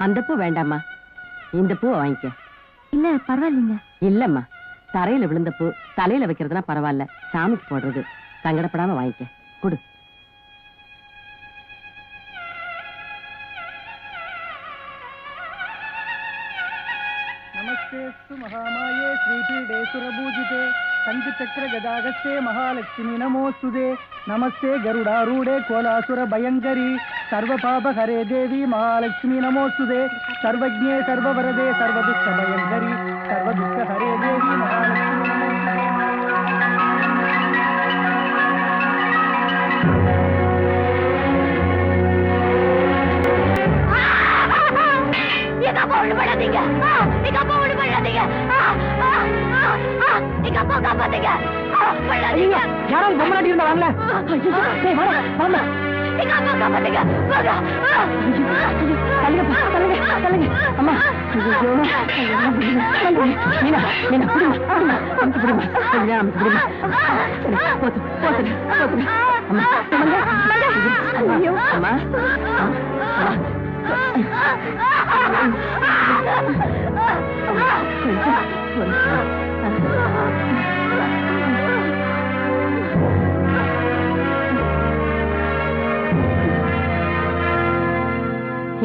அந்த பூ வேண்டாம்மா, இந்த பூ வாங்கிக்க. இல்ல பரவாயில்லைங்க. இல்லம்மா, தரையில விழுந்த பூ தலையில வைக்கிறதுனா பரவாயில்ல, சாமிக்கு போடுறது. சங்கடப்படாம வாங்கிக்க, குடு. நமஸ்தேஸ்து மகாமாயே ஸ்ரீபீடே சுரபூஜிதே சங்குச்சக்கர கதாகஸ்தே மகாலட்சுமி நமோஸ்துதே. நமஸ்தே கருடாரூடே கோலாசுர பயங்கரி சர்வபாபஹரே தேவி மகாலட்சுமி நமோஸ்துதே. சர்வஜ்ஞே சர்வவரதே சர்வதுஷ்ட பயங்கரி சர்வதுஷ்ட ஹரே தேவி மகாலட்சுமி நமோஸ்துதே. யாராவது பொம்மலாட்டி இருந்தா வாங்கல.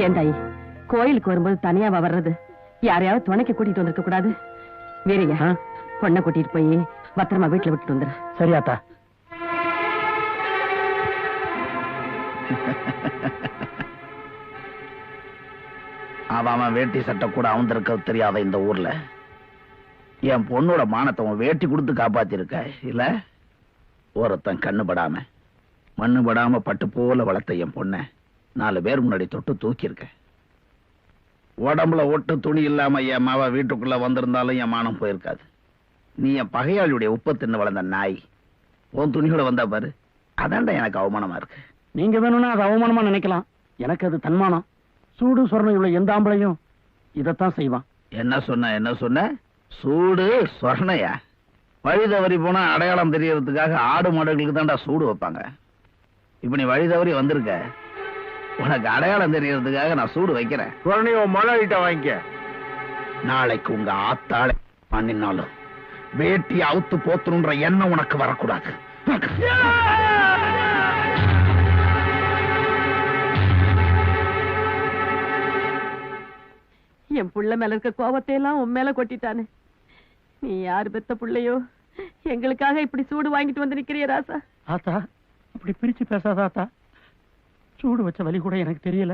ஏன் தாயி, கோயிலுக்கு வரும்போது தனியாவா வர்றது? யாரையாவது துணைக்கு கூட்டிட்டு வந்திருக்க கூடாது? வீரங்க, பொண்ணை கூட்டிட்டு போய் பத்திரமா வீட்டுல விட்டுட்டு வந்துரு. சரியாத்தா. அவன் வேட்டி சட்டை கூட அவந்திருக்க தெரியாத இந்த ஊர்ல என் பொண்ணோட மானத்தை வேட்டி கொடுத்து காப்பாத்திருக்க இல்ல? ஒருத்தன் கண்ணு படாம மண்ணு படாம பட்டு போல வளர்த்த என் பொண்ண 4 பேர் முன்னாடி தொட்டு தூக்கி இருக்க. உடம்புல ஒட்டு துணி இல்லாம என் மாவ வீட்டுக்குள்ள வந்திருந்தாலும் என் மானம் போயிருக்காது. நீ என் பகையாளியுடைய உப்ப தின்னு வளர்ந்த நாய் உன் துணியோட வந்தா பாரு, அதான்டா எனக்கு அவமானமா இருக்கு. நீங்க வேணும்னா அது அவமானமா நினைக்கலாம், எனக்கு அது தன்மானம். சூடு சொரணை உள்ள எந்த ஆம்பளையும் இதத்தான் செய்வான். என்ன சொன்ன? சூடு சொர்ணையா? வழி தவறி போனா அடையாளம் தெரியறதுக்காக ஆடு மாடுகளுக்கு தான்டா சூடு வைப்பாங்க. இப்ப நீ வழி தவறி வந்திருக்க, உனக்கு அடையாளம் தெரியறதுக்காக நான் சூடு வைக்கிறேன். சொர்ணையோ மழையிட்ட வாங்கிக்க. நாளைக்கு உங்க ஆத்தாளை பண்ணினாலும் வேட்டி அவுத்து போத்தணுன்ற எண்ணம் உனக்கு வரக்கூடாது. என் புள்ள மேல இருக்க கோபத்தை எல்லாம் உன் மேல கொட்டிட்டானே. நீ யாரு பெத்த புள்ளையோ, எங்களுக்காக இப்படி சூடு வாங்கிட்டு வந்து நிக்கிறிய ராசா? ஆத்தா, அப்படி பிரிச்சு பேசாத ஆத்தா. சூடு வச்ச வலி கூட எனக்கு தெரியல.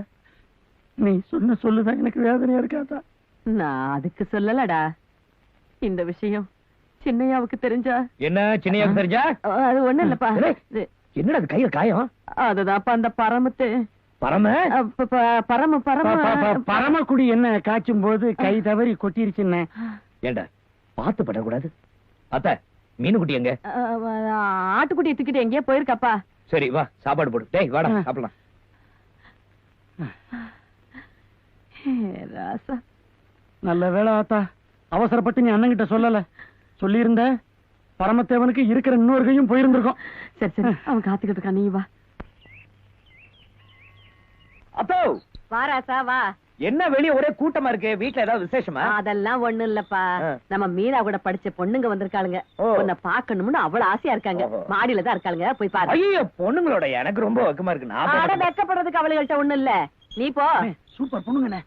நீ சொன்ன சொல்லுதான் எனக்கு வேதனையா இருக்காத்தா. நான் அதுக்கு சொல்லலடா. இந்த விஷயம் சின்னையாவுக்கு தெரிஞ்சா? என்ன சின்னையாவுக்கு தெரிஞ்சா? அது ஒண்ணு இல்லப்பா. என்னடா அது கையில காயம்? அதுதான்ப்பா அந்த பரமத்து. பரம பரம பரம பரமக்குடி என்ன காய்ச்சும் போது கை தவறி கொட்டிருச்சுன்னு. ஏண்டா பார்த்து படக்கூடாது. அத்த மீன் குட்டி எங்க? ஆட்டுக்குட்டியை தூக்கிட்டு எங்கேயோ போயிருக்காப்பா. சரி வா சாப்பாடு போடு. டேய் வாடா சாப்பிடலாம். ராசா, நல்ல வேளை ஆத்தா, அவசரப்பட்டு நீ அண்ணன் கிட்ட சொல்லல. சொல்லியிருந்த பரமத்தேவனுக்கு இருக்கிற இன்னொரு கையும் போயிருந்திருக்கும். சரி சரி, அவன் காத்துக்கிட்டு இருக்கான், நீ வா. அப்போ வா ராசா வா. என்ன வெளிய ஒரே கூட்டமா இருக்கு, வீட்ல ஏதாவது விசேஷமா? அதெல்லாம் ஒண்ணு இல்லப்பா, நம்ம மீரா கூட படிச்ச பொண்ணுங்க வந்திருக்காளுங்க. உன்னை பாக்கணும்னு அவ்வளவு ஆசையா இருக்காங்க. மாடியில தான் இருக்காளுங்க, போய் பாரு. ஐயோ பொண்ணுங்களோட எனக்கு ரொம்ப வெக்கமா இருக்கு. நான் வெக்கப்படுறதுக்கு அவளுகள்ட்ட ஒண்ணு இல்ல, நீ போ. சூப்பர் பொண்ணுங்கண்ணே.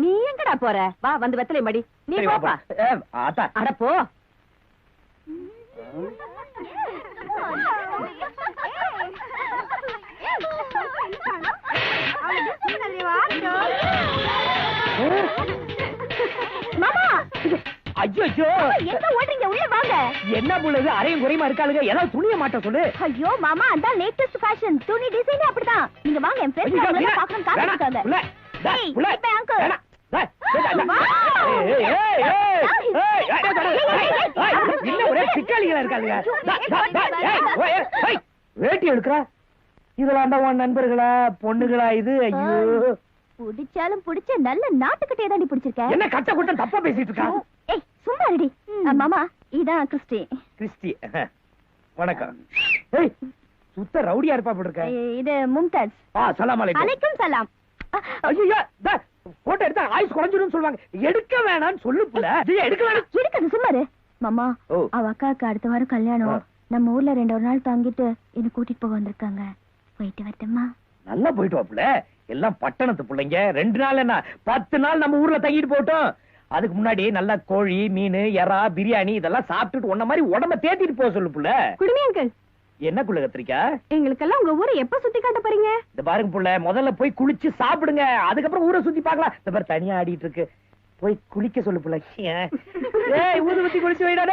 நீ எங்கடா போற? வா வந்து வெத்தலை மடி, நீ போப்பா. அட போ. ஐயோ எங்க ஓடுறீங்க? உள்ள வாங்க. என்ன புள்ளது அரையும் குறையுமா இருக்காளுங்க, ஏதாவது துணிய மாட்ட சொல்லு. ஐயோ மாமா, அந்த லேட்டஸ்ட் ஃபேஷன் துணி டிசைன் அப்படிதான். நீங்க வாங்க, என் ஃப்ரெண்ட்ஸ் எல்லாம் பார்க்கணும் காத்துட்டாங்க. ஏய் இப்போ அங்கிள் வேட்டி எடுக்கிறா. இதெல்லாம் உன் நண்பர்களா பொண்ணுகளா இது? ஐயோ புடிச்சாலும் புடிச்ச நல்ல நாட்டுக்கிட்டே தாண்டி பிடிச்சிருக்கேன். என்ன கட்ட குட்டம் தப்பா பேசிட்டு இருக்கா? ஏய் சும்மா ரெடி. மாமா இதான் கிறிஸ்டி. கிறிஸ்டி வணக்கம். ஏய் சுத்த ரவுடியா இருப்பா போட்டு இருக்க. இது மும்தாஜ். சலாம் அலைக்கும். அலைக்கும் சலாம். ஐயோ போட்டோ எடுத்தா ஆயுஸ் குறைஞ்சிரும் சொல்லுவாங்க. எடுக்க வேணாம்னு சொல்லு புள்ள. எடுக்க வேணாம். எடுக்கணும் சும்மாரு. மாமா அவ அக்காவுக்கு அடுத்த வாரம் கல்யாணம். நம்ம ஊர்ல 2 நாள் தங்கிட்டு என்ன கூட்டிட்டு போக வந்திருக்காங்க. போயிட்டு வரட்டுமா? நல்லா போயிட்டு வாப்புல. எல்லாம் பட்டணத்து பிள்ளைங்க. 2 நாள் என்ன 10 நாள் நம்ம ஊர்ல தங்கிட்டு போட்டோம். அதுக்கு முன்னாடி நல்லா கோழி, மீன், எறா, பிரியாணி இதெல்லாம் சாப்பிட்டுட்டு உன்ன மாதிரி உடம்ப தேத்திட்டு போக சொல்லு புள்ள. குடுமி அங்கிள். என்ன குள்ள கத்திரிக்கா? எங்களுக்கெல்லாம் உங்க ஊரை எப்ப சுத்தி காட்ட போறீங்க? இந்த பாருங்க புள்ள, முதல்ல போய் குளிச்சு சாப்பிடுங்க. அதுக்கப்புறம் ஊரை சுத்தி பார்க்கலாம். இந்த பாரு தனியா ஆடிட்டு இருக்கு. போய் குளிக்க சொல்லு புள்ள. ஏய் ஊதுபத்தி குளிச்சு வைடா.